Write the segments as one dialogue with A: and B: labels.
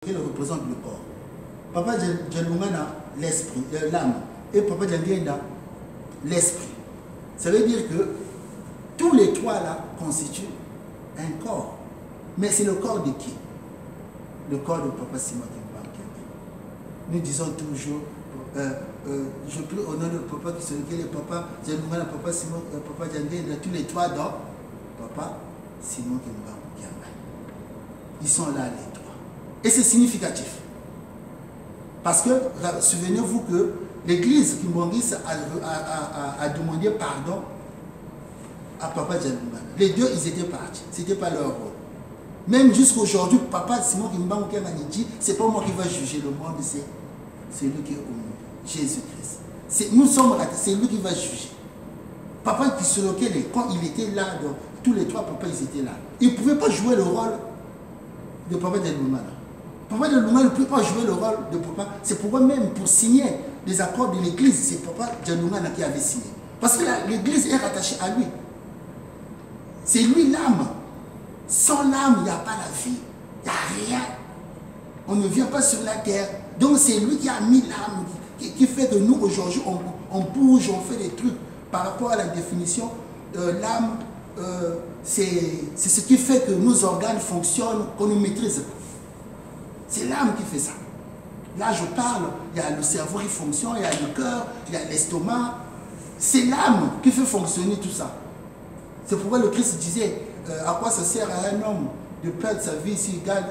A: Il représente le corps. Papa Djangoumana, l'esprit, l'âme. Et Papa Djangoumana, l'esprit. Ça veut dire que tous les trois là constituent un corps. Mais c'est le corps de qui? Le corps de Papa Simon Kimbangu. Nous disons toujours, je prie au nom de Papa qui se recueille, Papa Djangoumana, Papa Simon, Papa Djangoumana, tous les trois dans Papa Simon Kimbangu. Ils sont là les trois. Et c'est significatif. Parce que, souvenez-vous que l'église Kimbangis a demandé pardon à Papa Djangoumana. Les deux, ils étaient partis. Ce n'était pas leur rôle. Même jusqu'à aujourd'hui, Papa Simon Kimbangu dit, c'est pas moi qui va juger le monde, c'est lui qui est au monde, Jésus-Christ. Nous sommes ratés, c'est lui qui va juger. Papa qui se lequel, quand il était là, donc, tous les trois papas, ils étaient là. Ils ne pouvaient pas jouer le rôle de Papa Djangoumana. Papa Djangoumana ne peut pas jouer le rôle de Papa. C'est pourquoi même pour signer les accords de l'église, c'est Papa Djangoumana qui avait signé. Parce que l'église est rattachée à lui. C'est lui l'âme. Sans l'âme, il n'y a pas la vie. Il n'y a rien. On ne vient pas sur la terre. Donc c'est lui qui a mis l'âme, qui fait que nous aujourd'hui, on bouge, on fait des trucs. Par rapport à la définition, l'âme, c'est ce qui fait que nos organes fonctionnent, qu'on nous maîtrise. C'est l'âme qui fait ça. Là, je parle, il y a le cerveau qui fonctionne, il y a le cœur, il y a l'estomac. C'est l'âme qui fait fonctionner tout ça. C'est pourquoi le Christ disait, à quoi ça sert à un homme de perdre sa vie s'il gagne,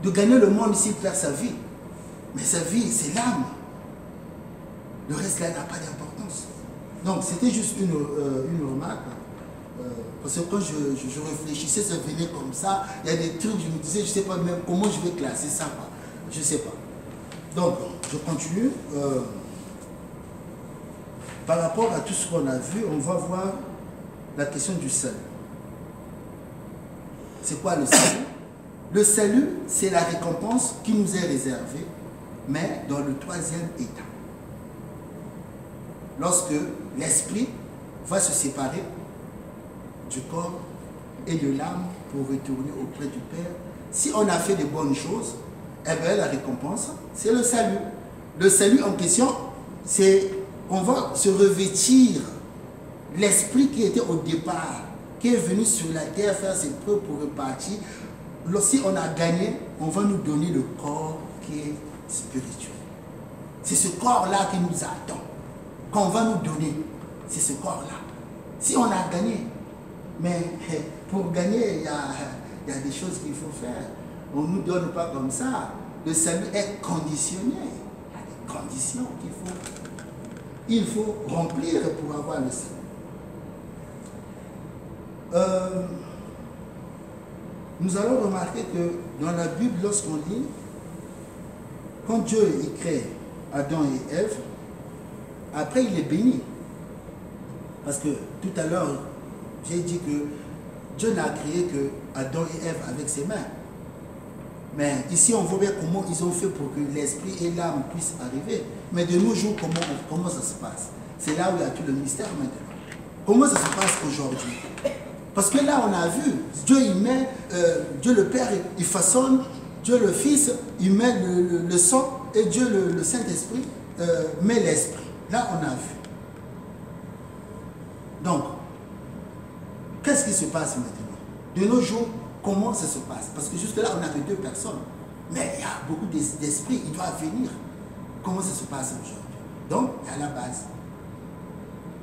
A: de gagner le monde s'il perd sa vie. Mais sa vie, c'est l'âme. Le reste là n'a pas d'importance. Donc c'était juste une remarque. Parce que quand je réfléchissais, ça venait comme ça. Il y a des trucs, je me disais, je ne sais pas même comment je vais classer ça. Quoi. Je ne sais pas. Donc, je continue. Par rapport à tout ce qu'on a vu, on va voir la question du salut. C'est quoi le salut? Le salut, c'est la récompense qui nous est réservée, mais dans le troisième état. Lorsque l'esprit va se séparer du corps et de l'âme pour retourner auprès du Père, si on a fait de bonnes choses, eh bien la récompense, c'est le salut. Le salut en question, c'est qu'on va se revêtir l'esprit qui était au départ, qui est venu sur la terre faire ses preuves pour repartir. Si on a gagné, on va nous donner le corps qui est spirituel. C'est ce corps-là qui nous attend. Qu'on va nous donner, c'est ce corps-là. Si on a gagné, mais pour gagner, il y a des choses qu'il faut faire. On ne nous donne pas comme ça. Le salut est conditionné. Il y a des conditions qu'il faut remplir pour avoir le salut. Nous allons remarquer que dans la Bible, lorsqu'on lit, quand Dieu il crée Adam et Ève, après il est béni. Parce que tout à l'heure, j'ai dit que Dieu n'a créé que Adam et Ève avec ses mains. Mais ici, on voit bien comment ils ont fait pour que l'esprit et l'âme puissent arriver. Mais de nos jours, comment ça se passe? C'est là où il y a tout le mystère maintenant. Comment ça se passe aujourd'hui? Parce que là, on a vu, Dieu, il met, Dieu le Père, il façonne, Dieu le Fils, il met le sang, et Dieu le Saint-Esprit met l'Esprit. Là, on a vu. Donc, qu'est-ce qui se passe maintenant? De nos jours, comment ça se passe? Parce que jusque-là, on avait deux personnes. Mais il y a beaucoup d'esprits, ils doivent venir. Comment ça se passe aujourd'hui? Donc, à la base,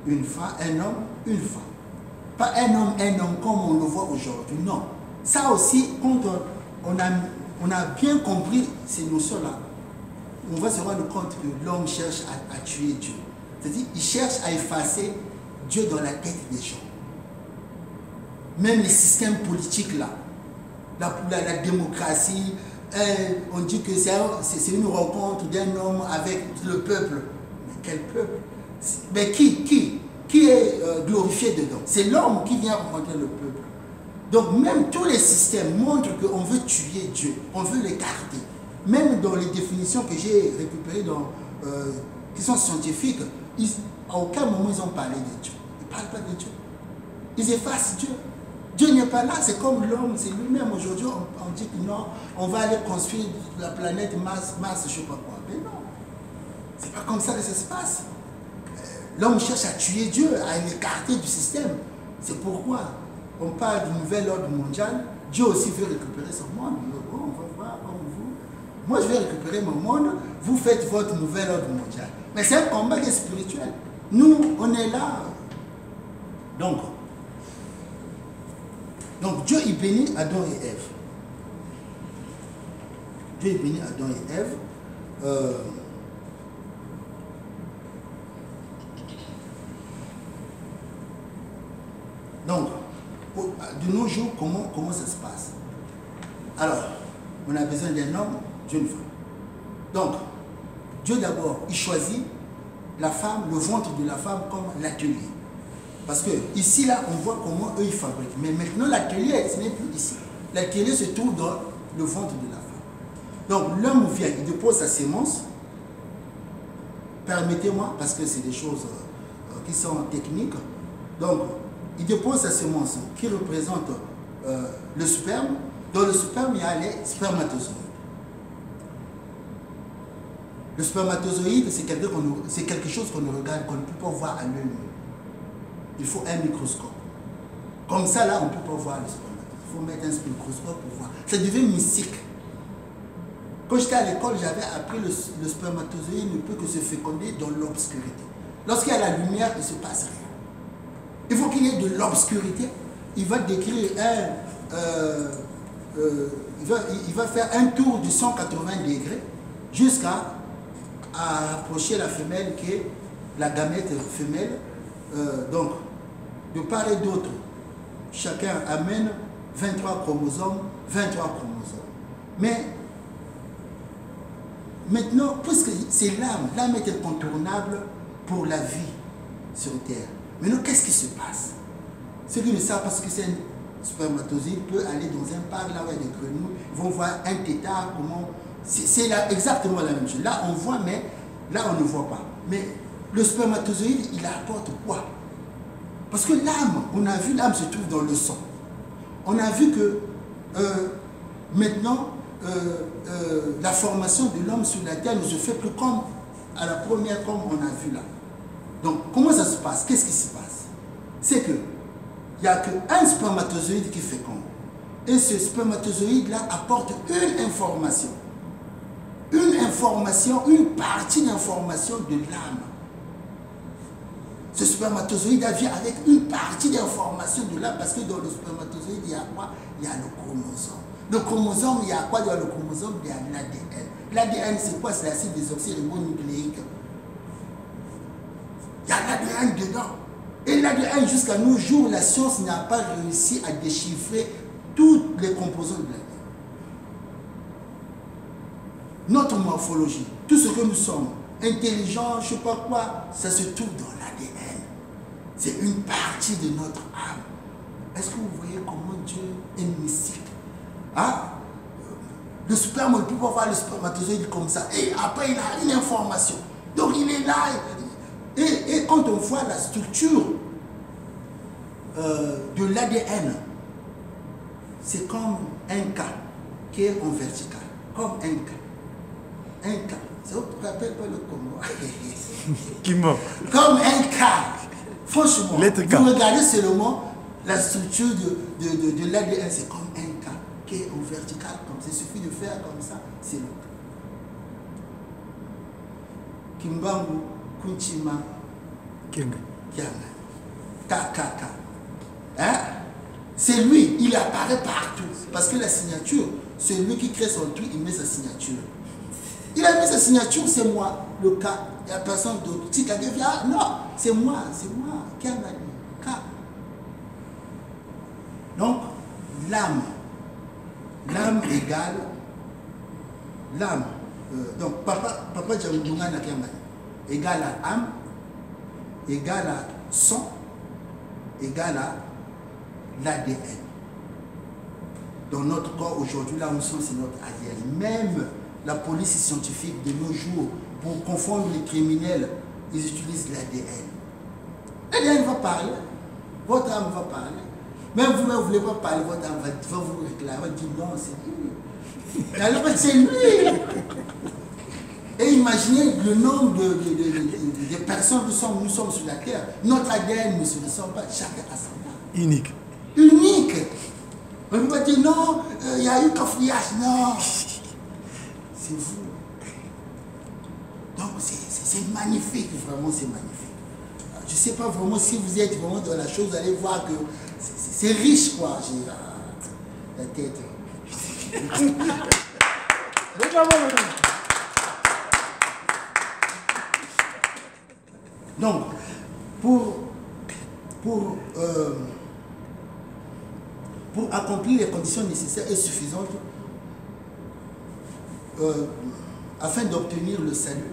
A: une femme, un homme, une femme. Pas un homme comme on le voit aujourd'hui, non. Ça aussi, quand on a bien compris ces notions-là, on va se rendre compte que l'homme cherche à tuer Dieu. C'est-à-dire qu'il cherche à effacer Dieu dans la tête des gens. Même les systèmes politiques là, la démocratie, on dit que c'est une rencontre d'un homme avec le peuple. Mais quel peuple? Mais qui est glorifié dedans? C'est l'homme qui vient rencontrer le peuple. Donc même tous les systèmes montrent qu'on veut tuer Dieu, on veut l'écarter. Même dans les définitions que j'ai récupérées, qui sont scientifiques, à aucun moment ils ont parlé de Dieu. Ils ne parlent pas de Dieu. Ils effacent Dieu. Dieu n'est pas là, c'est comme l'homme, c'est lui-même. Aujourd'hui, on dit que non, on va aller construire la planète Mars, je ne sais pas quoi. Mais non, c'est pas comme ça que ça se passe. L'homme cherche à tuer Dieu, à l'écarter du système. C'est pourquoi on parle du nouvel ordre mondial. Dieu aussi veut récupérer son monde. Bon, on va voir comme vous. Moi, je vais récupérer mon monde. Vous faites votre nouvel ordre mondial. Mais c'est un combat qui est spirituel. Nous, on est là. Donc Dieu, il bénit Adam et Ève. Dieu, il bénit Adam et Ève. Donc, de nos jours, comment ça se passe? Alors, on a besoin d'un homme, d'une femme. Donc, Dieu d'abord, il choisit la femme, le ventre de la femme comme l'atelier. Parce que ici, là, on voit comment eux, ils fabriquent. Mais maintenant, l'atelier, ce n'est plus ici. L'atelier se trouve dans le ventre de la femme. Donc, l'homme vient, il dépose sa sémence. Permettez-moi, parce que c'est des choses qui sont techniques. Donc, il dépose sa sémence qui représente le sperme. Dans le sperme, il y a les spermatozoïdes. Le spermatozoïde, c'est quelque chose qu'on ne regarde, qu'on ne peut pas voir à l'œil nu. Il faut un microscope. Comme ça, là, on ne peut pas voir le spermatozoïde. Il faut mettre un microscope pour voir. Ça devient mystique. Quand j'étais à l'école, j'avais appris le spermatozoïde ne peut que se féconder dans l'obscurité. Lorsqu'il y a la lumière, il ne se passe rien. Il faut qu'il y ait de l'obscurité. Il va décrire il va faire un tour de 180 degrés jusqu'à approcher la femelle qui est la gamète femelle. Donc, de part et d'autre, chacun amène 23 chromosomes, 23 chromosomes. Mais maintenant, puisque c'est l'âme est incontournable pour la vie sur Terre. Maintenant, qu'est-ce qui se passe? Ceux qui ne savent pas ce que c'est un spermatozoïde peut aller dans un parc, là où il y a des grenouilles, ils vont voir un tétard, comment... C'est exactement la même chose. Là, on voit, mais là, on ne voit pas. Mais le spermatozoïde, il apporte quoi? Parce que l'âme, on a vu, l'âme se trouve dans le sang. On a vu que maintenant, la formation de l'homme sur la terre ne se fait plus comme à la première, comme on a vu là. Donc, comment ça se passe? Qu'est-ce qui se passe? C'est que il n'y a qu'un spermatozoïde qui féconde. Et ce spermatozoïde-là apporte une information. Une partie d'information de l'âme. Ce spermatozoïde vient avec une partie d'information de l'âme parce que dans le spermatozoïde, il y a quoi? Il y a le chromosome. Le chromosome, il y a quoi dans le chromosome? Il y a l'ADN. L'ADN, c'est quoi? C'est l'acide désoxyribonucléique. Il y a l'ADN dedans. Et l'ADN, jusqu'à nos jours, la science n'a pas réussi à déchiffrer toutes les composantes de l'ADN. Notre morphologie, tout ce que nous sommes, intelligents, je ne sais pas quoi, ça se trouve dans l'ADN. C'est une partie de notre âme. Est-ce que vous voyez comment Dieu est mystique? Hein? Le sperme, on ne peut pas voir le spermatozoïde comme ça. Et après, il a une information. Donc, il est là. Et quand on voit la structure de l'ADN, c'est comme un K qui est en vertical. Comme un K. Un K. Ça vous rappelle pas le Congo? Comme un K. Franchement, vous regardez seulement la structure de l'ADN, c'est comme un K qui est en vertical. Comme ça, il suffit de faire comme ça, c'est le K. Kimbangu, Kunchima, Kianga. KKK. Hein? C'est lui, il apparaît partout. Parce que la signature, c'est lui qui crée son truc, il met sa signature. Il a mis sa signature, c'est moi, le K. Il n'y a personne d'autre. Si quelqu'un vient, non, c'est moi, Kianga, K. Donc, l'âme. L'âme égale l'âme. Donc, papa Djamoudunga Nakianga égale à âme, égale à sang, égale à l'ADN. Dans notre corps, aujourd'hui, là où nous sommes, c'est notre ADN. Même la police scientifique de nos jours, pour confondre les criminels, ils utilisent l'ADN. L'ADN va parler, votre âme va parler. Même vous ne voulez pas parler, votre enfant va vous réclamer, dire non, c'est lui. Alors c'est lui. Et imaginez le nombre de personnes que nous sommes sur la terre. Notre ADN ne se ressemble pas, chacun a son âme.
B: Unique.
A: Unique. On ne peut pas dire non, il y a eu cafouillage. Non. C'est vous. Donc c'est magnifique, vraiment c'est magnifique. Je ne sais pas vraiment si vous êtes vraiment dans la chose, vous allez voir que c'est riche quoi. J'ai la tête. Donc, pour accomplir les conditions nécessaires et suffisantes afin d'obtenir le salut,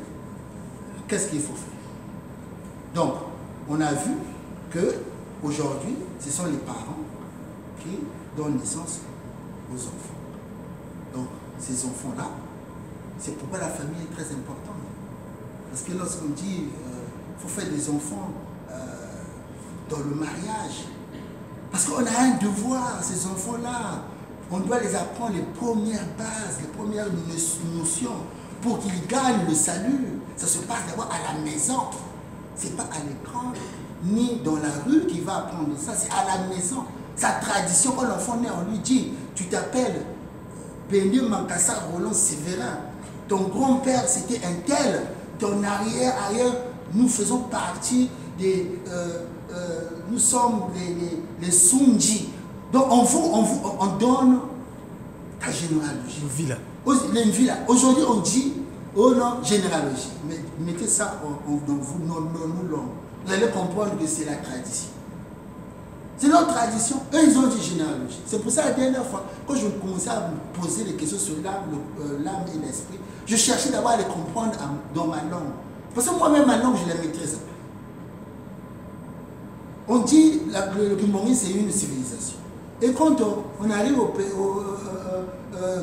A: qu'est-ce qu'il faut faire? Donc, on a vu que aujourd'hui, ce sont les parents qui donnent naissance aux enfants. Donc, ces enfants-là, c'est pourquoi la famille est très importante. Parce que lorsqu'on dit qu'il faut faire des enfants dans le mariage, parce qu'on a un devoir, ces enfants-là, on doit les apprendre les premières bases, les premières notions pour qu'ils gagnent le salut. Ça se passe d'abord à la maison. Ce n'est pas à l'écran, ni dans la rue qu'il va apprendre ça, c'est à la maison. Sa tradition, quand l'enfant naît, on lui dit, tu t'appelles Béni Mankassa Roland Sévérin, ton grand-père c'était un tel, ton arrière, nous faisons partie des... nous sommes les Sunji. Donc on donne ta généalogie.
B: Une villa.
A: Aujourd'hui on dit, oh non, généalogie. Mais mettez ça dans vous, non, langue. Vous allez comprendre que c'est la tradition. C'est notre tradition. Eux, ils ont dit généalogie. C'est pour ça, la dernière fois, quand je commençais à me poser des questions sur l'âme et l'esprit, je cherchais d'abord à les comprendre dans ma langue. Parce que moi-même, ma langue, je la maîtrise pas. On dit que le Kimori, c'est une civilisation. Et quand on arrive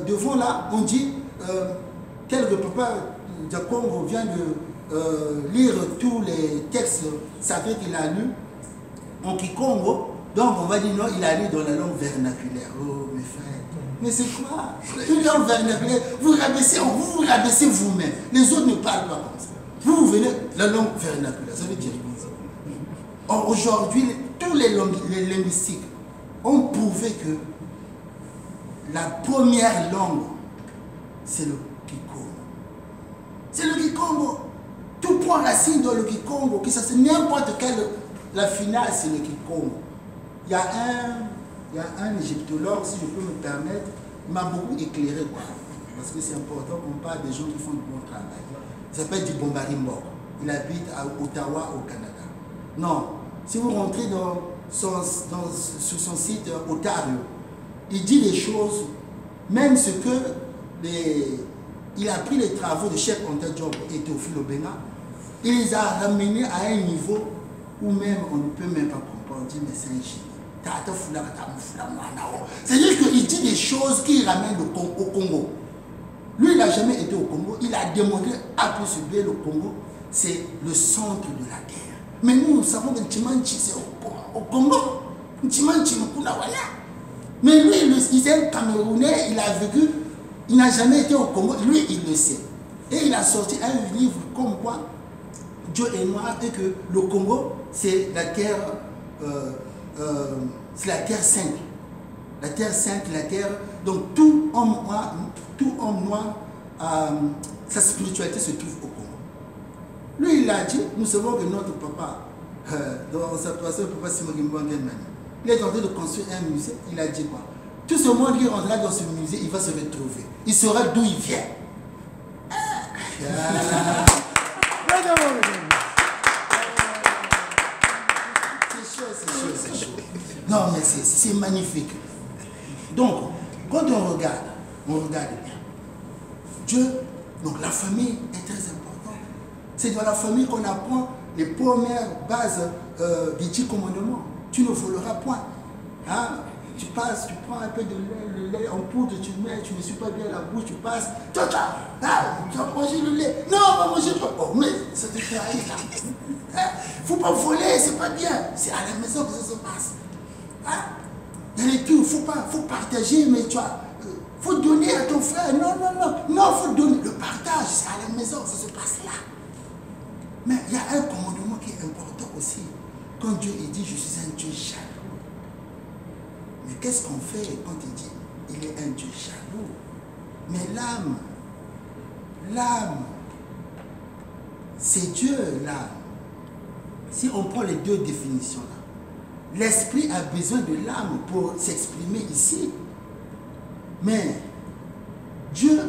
A: devant là, on dit tel papa Diakongo vient de lire tous les textes sacrés qu'il a lus en Kikongo. Donc on va dire non, il a lu dans la langue vernaculaire. Oh mes frères, mais c'est quoi? Une langue vernaculaire, vous rabaissez vous-même. Les autres ne parlent pas comme ça. Vous venez, la langue vernaculaire, ça veut dire quoi? Or aujourd'hui, tous les linguistiques ont prouvé que la première langue, c'est le Kikongo. C'est le Kikongo. Tout prend racine dans le Kikongo, que ça c'est n'importe quelle, la finale c'est le Kikongo. Il y a un égyptologue, si je peux me permettre, il m'a beaucoup éclairé, quoi, parce que c'est important qu'on parle des gens qui font du bon travail. Il s'appelle Dibongari Mbok. Il habite à Ottawa, au Canada. Non, si vous rentrez sur son site Otario, il dit des choses, même ce que il a pris les travaux de Cheikh Anta Diop et Théophile Obenga, il les a ramenés à un niveau où même on ne peut même pas comprendre. On dit, mais c'est un génie. C'est-à-dire qu'il dit des choses qui ramènent au Congo. Lui, il n'a jamais été au Congo. Il a démontré A plus B, le Congo, c'est le centre de la terre. Mais nous savons que Ntimanchi, c'est au Congo. Ntimanchi, mais lui, il est un Camerounais, il a vécu, il n'a jamais été au Congo. Lui, il le sait. Et il a sorti un livre comme quoi Dieu est noir et que le Congo, c'est la terre... c'est la terre sainte. La terre sainte, la terre... Donc tout homme noir, sa spiritualité se trouve au Congo. Lui, il a dit, nous savons que notre papa, dans sa passage, papa Simon Gimbangé, il est en train de construire un musée. Il a dit quoi? Tout ce monde qui rentrera dans ce musée, il va se retrouver. Il saura d'où il vient. C'est chaud. Non, mais c'est magnifique. Donc, quand on regarde bien. Dieu, donc la famille est très importante. C'est dans la famille qu'on apprend les premières bases des 10 commandements. Tu ne voleras point. Hein? Tu passes, tu prends un peu de lait, le lait en poudre, tu mets, tu ne suis pas bien la bouche, tu passes, tu vas manger le lait. Non, on va manger pas. Oh, mais ça te fait haïr là. Il ne faut pas voler, c'est pas bien. C'est à la maison que ça se passe. Hein? Il y a les trucs, faut partager, mais tu vois, faut donner à ton frère. Non, non, non, non, faut donner. Le partage, c'est à la maison, ça se passe là. Mais il y a un commandement qui est important aussi. Quand Dieu il dit, je suis un Dieu jaloux. Mais qu'est-ce qu'on fait quand il dit, il est un Dieu jaloux? Mais l'âme, c'est Dieu, l'âme. Si on prend les deux définitions là, l'esprit a besoin de l'âme pour s'exprimer ici. Mais Dieu,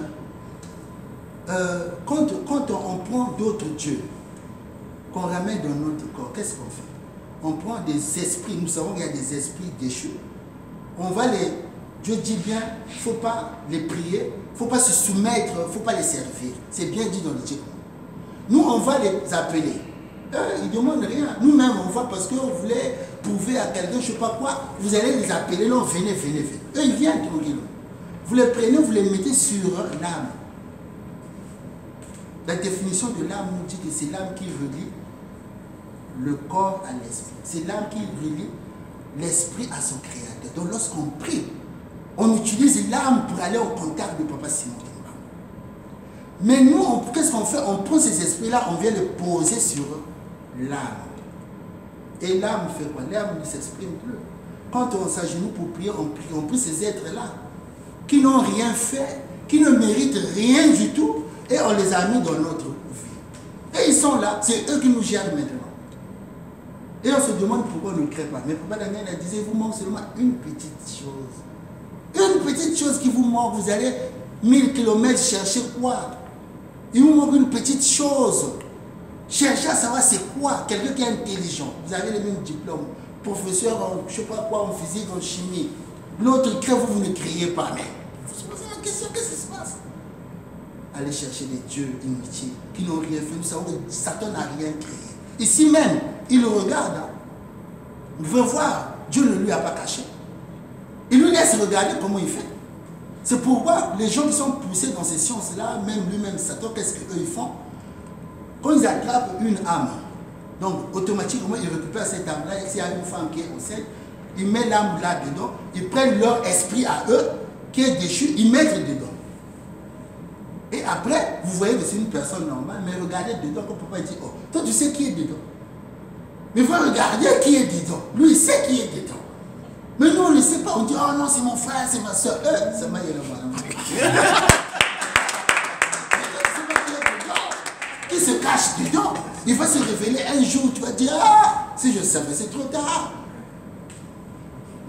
A: quand on prend d'autres dieux, qu'on ramène dans notre corps, qu'est-ce qu'on fait? On prend des esprits, nous savons qu'il y a des esprits déchus. On va les, Dieu dit bien, il ne faut pas les prier, il ne faut pas se soumettre, il ne faut pas les servir. C'est bien dit dans le Dieu. Nous, on va les appeler. Eux, ils ne demandent rien. Nous-mêmes, on va parce qu'on voulait prouver à quelqu'un, je ne sais pas quoi, vous allez les appeler, non, venez, venez, venez. Eux, ils viennent tranquillement. Vous les prenez, vous les mettez sur l'âme. La définition de l'âme nous dit que c'est l'âme qui relie le corps à l'esprit. C'est l'âme qui relie l'esprit à son créateur. Donc lorsqu'on prie, on utilise l'âme pour aller au contact de Papa Simon. Mais nous, qu'est-ce qu'on fait? On prend ces esprits-là, on vient les poser sur l'âme. Et l'âme fait quoi? L'âme ne s'exprime plus. Quand on s'agenouille pour prier, on prie ces êtres-là qui n'ont rien fait, qui ne méritent rien du tout, et on les a mis dans notre vie. Et ils sont là, c'est eux qui nous gèrent maintenant. Et on se demande pourquoi on ne crée pas. Mais Papa Daniel a dit, il vous manque seulement une petite chose. Une petite chose qui vous manque, vous allez 1000 km chercher quoi? Il vous manque une petite chose. Cherchez à savoir c'est quoi. Quelqu'un qui est intelligent. Vous avez les mêmes diplômes. Professeur en, je ne sais pas quoi, en physique, en chimie. L'autre crée, vous ne criez pas. Mais vous se posez la question, qu'est-ce qui se passe? Allez chercher des dieux inutiles qui n'ont rien fait. Nous savons que Satan n'a rien créé. Ici même, il le regarde. Hein. Il veut voir. Dieu ne lui a pas caché. Il lui laisse regarder comment il fait. C'est pourquoi les gens qui sont poussés dans ces sciences-là, même lui-même, Satan, qu'est-ce qu'eux ils font? Quand ils attrapent une âme, donc automatiquement ils récupèrent cette âme-là. S'il y a une femme qui est enceinte, ils mettent l'âme là-dedans, ils prennent leur esprit à eux, qui est déchu, ils mettent dedans. Et après, vous voyez que c'est une personne normale, mais regardez dedans, comme papa dit, oh, toi tu sais qui est dedans. Mais vous regardez qui est dedans. Lui, il sait qui est dedans. Mais nous, on ne sait pas. On dit, oh non, c'est mon frère, c'est ma soeur. C'est ma qui se cache dedans. Il va se révéler un jour, tu vas dire, ah, si je savais, c'est trop tard.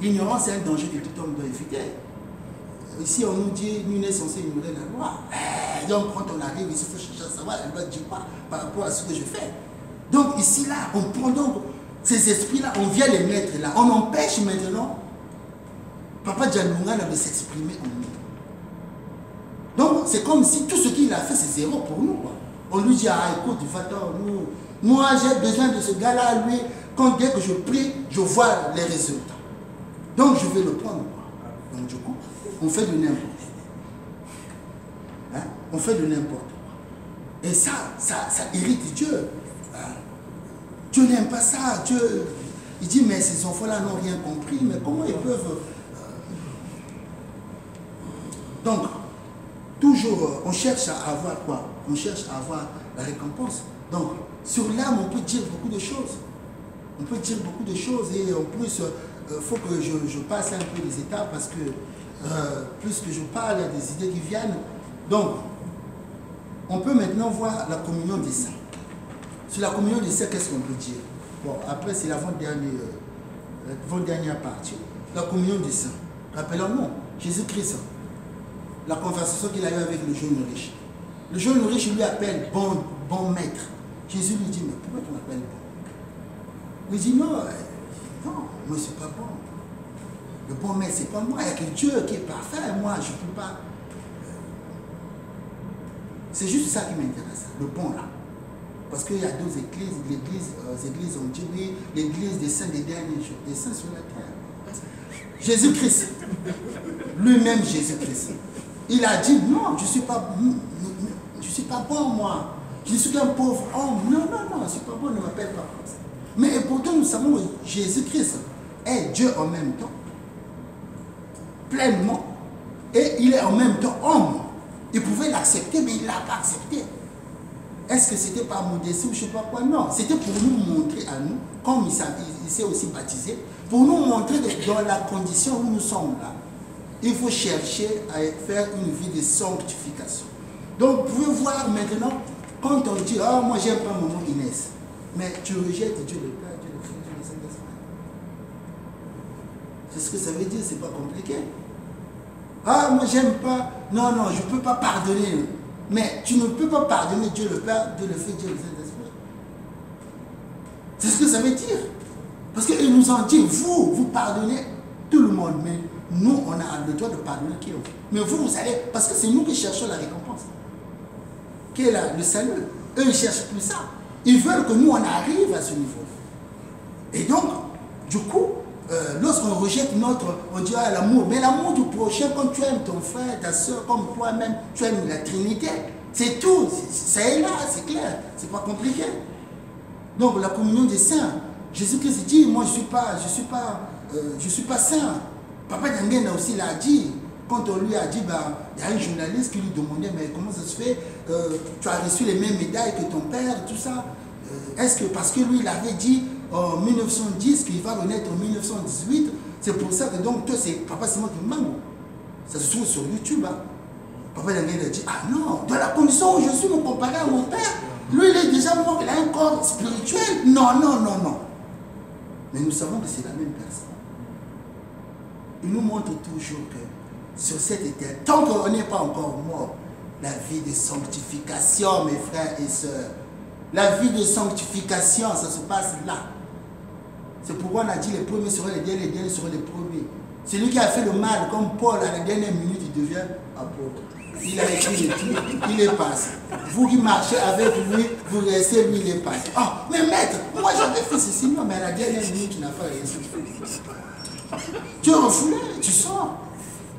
A: L'ignorance est un danger que tout homme doit éviter. Ici, on nous dit, nous, on est censé ignorer la loi. Donc, quand on arrive ici, il faut chercher à savoir, elle doit dire quoi par rapport à ce que je fais. Donc, ici, là, on prend donc ces esprits-là, on vient les mettre là. On empêche maintenant Papa Djanunga de s'exprimer en nous. Donc, c'est comme si tout ce qu'il a fait, c'est zéro pour nous. Quoi. On lui dit, ah, écoute, va-t'en, moi, j'ai besoin de ce gars-là, lui, quand dès que je prie, je vois les résultats. Donc, je vais le prendre. Quoi. Donc, du coup, on fait de n'importe quoi. Hein? On fait de n'importe quoi. Et ça irrite Dieu. Hein? Dieu n'aime pas ça. Dieu, il dit, mais ces enfants-là n'ont rien compris. Mais comment ils peuvent... Donc, toujours, on cherche à avoir quoi? On cherche à avoir la récompense. Donc, sur l'âme, on peut dire beaucoup de choses. On peut dire beaucoup de choses. Et en plus, il faut que je passe un peu les étapes parce que plus que je parle, il y a des idées qui viennent. Donc, on peut maintenant voir la communion des saints. Sur la communion des saints, qu'est-ce qu'on peut dire? Bon, après, c'est l'avant-dernière partie. La communion des saints. Rappelons-nous, Jésus-Christ, la conversation qu'il a eue avec le jeune riche. Le jeune riche lui appelle bon maître. Jésus lui dit, mais pourquoi tu m'appelles bon? Il dit, non, moi c'est pas bon. Le bon maître, c'est pas moi. Il n'y a que Dieu qui est parfait. Moi, je ne peux pas. C'est juste ça qui m'intéresse, le bon là. Parce qu'il y a deux églises. Les églises ont dit, oui, l'église des saints des derniers jours, des saints sur la terre. Jésus-Christ, lui-même Jésus-Christ, il a dit, non, je ne suis pas bon, moi. Je suis qu'un pauvre homme. Non, je ne suis pas bon, ne m'appelle pas comme ça. Mais pourtant, nous savons que Jésus-Christ est Dieu en même temps. pleinement et il est en même temps homme. Il pouvait l'accepter, mais il ne l'a pas accepté. Est-ce que c'était par modestie ou je ne sais pas quoi? Non, c'était pour nous montrer à nous, comme il s'est aussi baptisé, pour nous montrer que dans la condition où nous sommes là, il faut chercher à faire une vie de sanctification. Donc, vous pouvez voir maintenant, quand on dit, ah, moi j'aime pas maman Inès, mais tu rejettes Dieu le Père, Dieu le Fils, Dieu le Saint-Esprit. C'est ce que ça veut dire, c'est pas compliqué. Ah, moi j'aime pas, non, non, je ne peux pas pardonner. Mais tu ne peux pas pardonner Dieu le Père, Dieu le Fils, Dieu le Saint-Esprit. C'est ce que ça veut dire. Parce qu'il nous en dit, vous pardonnez tout le monde, mais nous, on a le droit de pardonner qui on veut. Mais vous allez, parce que c'est nous qui cherchons la récompense. Qui est là, le salut. Eux, ils ne cherchent plus ça. Ils veulent que nous, on arrive à ce niveau. Et donc, du coup, lorsqu'on rejette on dit l'amour, mais l'amour du prochain, quand tu aimes ton frère, ta soeur, comme toi-même, tu aimes la Trinité, c'est tout, ça est là, c'est clair, c'est pas compliqué. Donc la communion des saints, Jésus-Christ dit, moi je suis pas saint. Papa Dangena aussi l'a dit, quand on lui a dit, il y a un journaliste qui lui demandait, mais comment ça se fait, tu as reçu les mêmes médailles que ton père, tout ça. Est-ce que parce que lui il avait dit en 1910 qu'il va renaître en 1918, c'est pour ça que donc toi c'est Papa Simon Kimbangu. Ça se trouve sur YouTube. Hein. Papa Daniel a dit, ah non, dans la condition où je suis me comparé à mon père, lui il est déjà mort, il a un corps spirituel. Non, non, non, non. Mais nous savons que c'est la même personne. Il nous montre toujours que sur cette éternité, tant qu'on n'est pas encore mort, la vie de sanctification, mes frères et sœurs, la vie de sanctification, ça se passe là. C'est pourquoi on a dit les premiers seront les derniers seront les premiers. Celui qui a fait le mal, comme Paul, à la dernière minute, il devient apôtre. Il a écrit les trucs, il est passé. Vous qui marchez avec lui, vous restez, lui, il est passé. Oh, mais maître, moi j'avais fait ceci, non, mais à la dernière minute, tu n'as pas rien. Tu es refoulé, tu sors.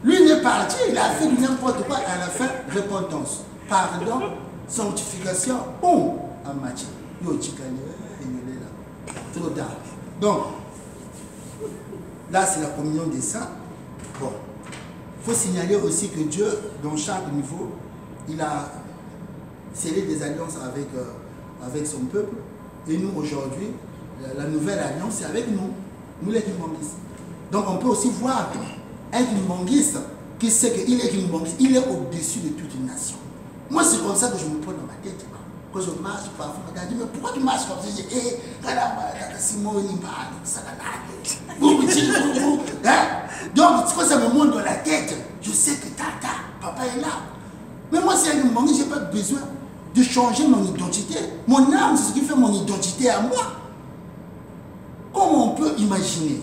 A: Lui, il est parti, il a fait n'importe quoi, à la fin, repentance. Pardon, sanctification, boum, en matière. Yo, chikane, il est là. Trop tard. Donc, là, c'est la communion des saints. Bon. Il faut signaler aussi que Dieu, dans chaque niveau, il a scellé des alliances avec son peuple. Et nous, aujourd'hui, la nouvelle alliance, c'est avec nous. Nous, les Kimbanguistes. Donc, on peut aussi voir un Kimbanguiste qui sait qu'il est Kimbanguiste. Il est au-dessus de toute une nation. Moi, c'est comme ça que je me prends dans ma tête. Quand je marche, parfois, on me dit, mais pourquoi tu marches comme ça? Je dis, hé, donc, quand ça me monte dans la tête, je sais que tata, papa est là. Mais moi, si elle me manque, je n'ai pas besoin de changer mon identité. Mon âme, c'est ce qui fait mon identité à moi. Comment on peut imaginer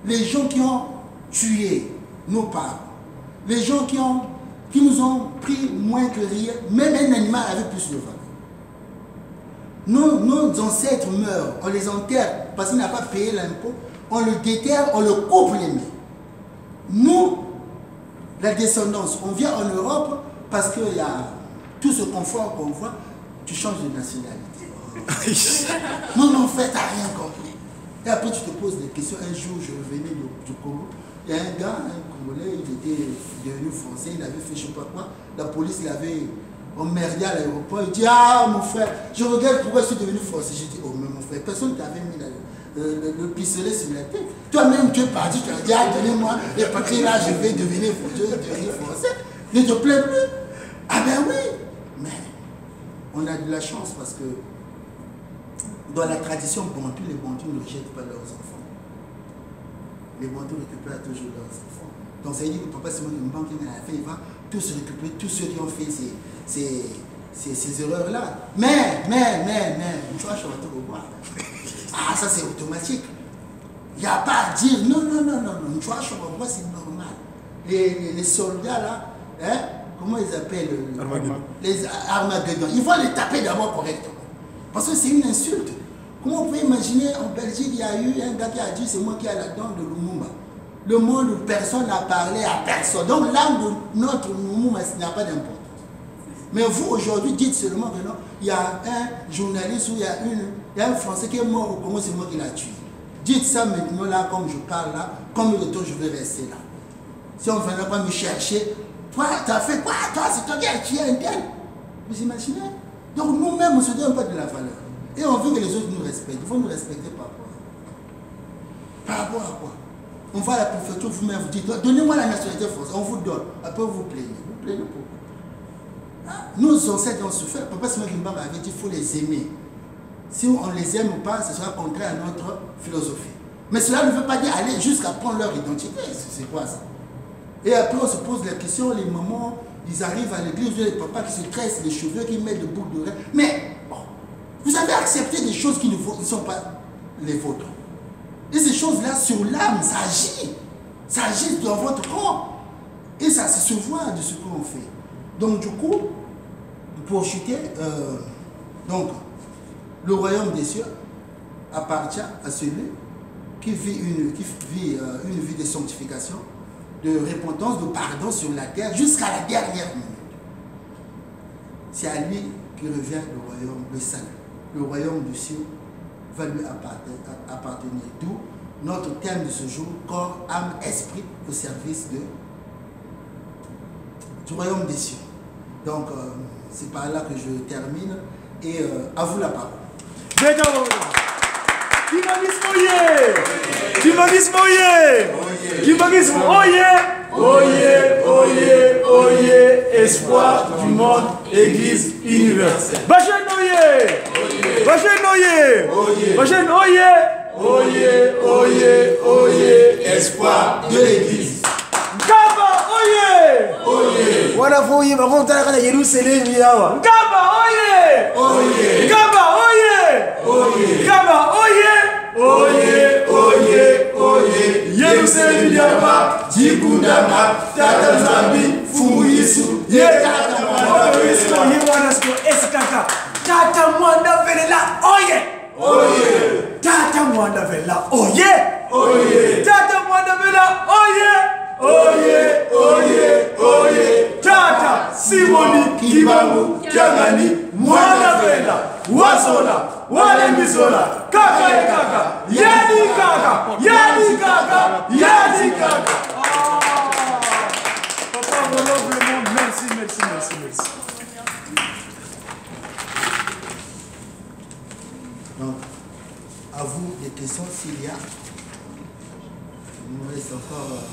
A: les gens qui ont tué nos parents, les gens qui nous ont pris moins que rien, même un animal avait plus de valeur. Nos ancêtres meurent, on les enterre parce qu'ils n'ont pas payé l'impôt, on le déterre, on le coupe les mains. Nous, la descendance, on vient en Europe parce qu'il y a tout ce confort qu'on voit, tu changes de nationalité. Non, mais en fait, tu n'as rien compris. Et après, tu te poses des questions. Un jour, je revenais du Congo, il y a un gars, un Congolais, il était devenu français, il avait fait je ne sais pas quoi, la police l'avait emmerdé à l'aéroport, il dit, ah mon frère, je regarde pourquoi je suis devenu français. J'ai dit, oh mais mon frère, personne ne t'avait mis le pistolet sur la tête. Toi-même, tu es parti, tu as dit, ah, donnez-moi les papiers là, je vais devenir français. Ne te plains plus. Ah ben oui. Mais on a de la chance parce que dans la tradition bantou, les bantous ne rejettent pas leurs enfants. Les bantous récupèrent toujours leurs enfants. Donc ça veut dire que papa Simon Kimbangu, à la fin, il va tous récupérer, tous ceux qui ont fait ces erreurs-là. Mais, tu vois, je vais te revoir. Ah, ça c'est automatique. Il n'y a pas à dire non, tu vois, je vais revoir, c'est normal. Les soldats là, hein, comment ils appellent les Armageddon, ils vont les taper d'abord correctement. Parce que c'est une insulte. Comment vous pouvez imaginer, en Belgique, il y a eu un gars qui a dit, c'est moi qui ai la dent de Lumumba. Le mot de personne n'a parlé à personne. Donc l'âme de notre Lumumba n'a pas d'importance. Mais vous, aujourd'hui, dites seulement que non, il y a un journaliste ou il y a un Français qui est mort au Congo, c'est moi qui l'a tué. Dites ça maintenant là, comme je parle là, comme le temps je vais rester là. Si on ne venait pas me chercher, toi, tu as fait quoi? Toi, c'est toi qui as tué un tel. Vous imaginez? Donc nous-mêmes, on ne se donne pas de la valeur. Et on veut que les autres nous respectent. Il faut nous respecter par rapport à quoi? Par rapport à quoi? On va à la préfecture, vous-même, vous dites, donnez-moi la nationalité française, on vous donne. Après, vous plaignez. Vous plaignez pourquoi? Nos ancêtres ont souffert. Papa Simon Kimbanga avait dit qu'il faut les aimer. Si on les aime ou pas, ce sera contraire à notre philosophie. Mais cela ne veut pas dire aller jusqu'à prendre leur identité. C'est quoi ça? Et après, on se pose la question, les mamans, ils arrivent à l'église, les papas qui se tressent les cheveux, qui mettent le boucle d'oreille. Mais, bon, vous avez accepté des choses qui ne sont pas les vôtres. Et ces choses-là, sur l'âme, ça agit. Ça agit dans votre corps. Et ça se voit de ce qu'on fait. Donc, du coup, pour chuter, donc, le royaume des cieux appartient à celui qui vit une vie de sanctification, de repentance, de pardon sur la terre jusqu'à la dernière minute. C'est à lui qui revient le royaume, le salut. Le royaume du ciel va lui appartenir. D'où notre thème de ce jour, corps, âme, esprit, au service du royaume des cieux. Donc, c'est par là que je termine. Et à vous la parole.
B: Kimagisme oye! Kimagisme oye! Kimagisme oye! Oye, oye, oye! Espoir du monde, Église universelle. Bachen oye! Bachen oye! Bachen oye! Oye, oye, oye! Espoir de l'Église. Nkamba oye! Oye! Wana foye bakontana kana Yerusalemu yawa. Nkamba oye! Oye! Nkamba oye! Oye! Nkamba oye! Oye, oye, oye! Yerusalemu yawa. Jikundama tata Nzambi fumu Yesu. Ye tata mwanda Yesu. Ye wana sto eskaka. Tata mwanda velela oye! Oye! Tata mwanda velela oye! Oye! Tata mwanda velela oye! Oye, oye, oye! Tata Simoni Kibangu Kiangani Mwana Vela Wazola Walemizola Kaka e kaka Yani kaka Yani kaka Yani kaka. Papa, on love le monde. Merci, merci, merci, merci.
A: Donc, à vous des questions s'il y a. Il nous reste encore...